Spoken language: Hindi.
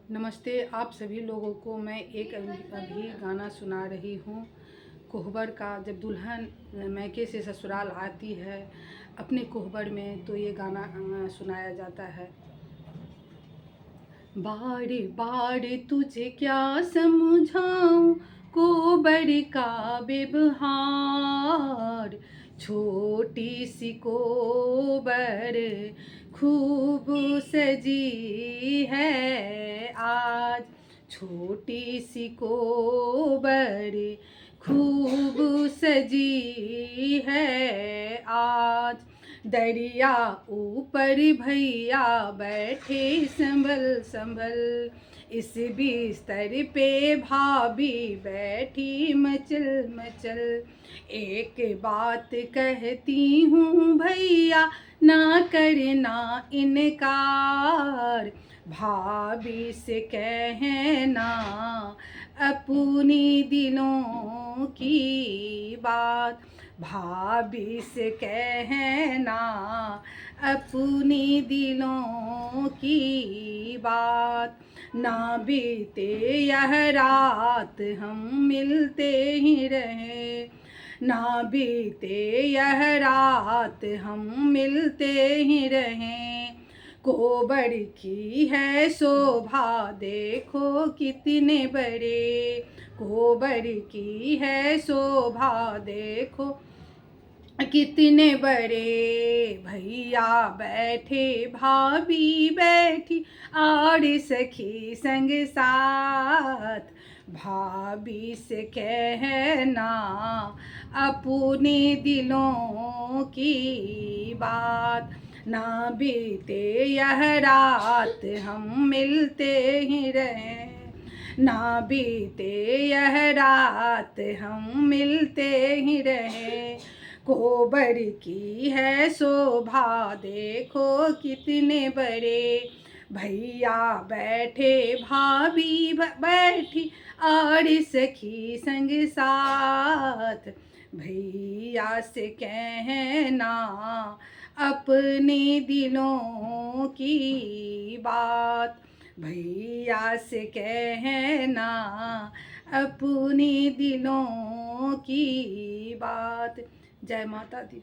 नमस्ते। आप सभी लोगों को मैं एक अभी गाना सुना रही हूँ कोहबर का। जब दुल्हन मैके से ससुराल आती है अपने कोहबर में, तो ये गाना सुनाया जाता है। बार बार तुझे क्या समझाऊं कोहबर का व्यवहार, छोटी सी कोहबर खूब सजी है आज, छोटी सी कोहबर खूब सजी है आज। दरिया ऊपर भैया बैठे संभल संभल, इस बिस्तर पे भाभी बैठी मचल मचल। एक बात कहती हूँ भैया ना करना इनकार, भाभी से कहना अपनी दिलों की बात, भाभी से कहना अपनी दिलों की बात। ना बीते यह रात हम मिलते ही रहे, ना बीते यह रात हम मिलते ही रहें। कोहबर की है शोभा देखो कितने बड़े, कोहबर की है शोभा देखो कितने बड़े। भैया बैठे भाभी बैठी और सखी संग साथ, भाभी से कहना अपने दिलों की बात। ना बीते यह रात हम मिलते ही रहें, ना बीते यह रात हम मिलते ही रहें। कोहबर की है शोभा देखो कितने बड़े, भैया बैठे भाभी बैठी और सखी संग साथ, भैया से कहना अपने दिलों की बात, भैया से कहना अपने दिलों की बात। जय माता दी।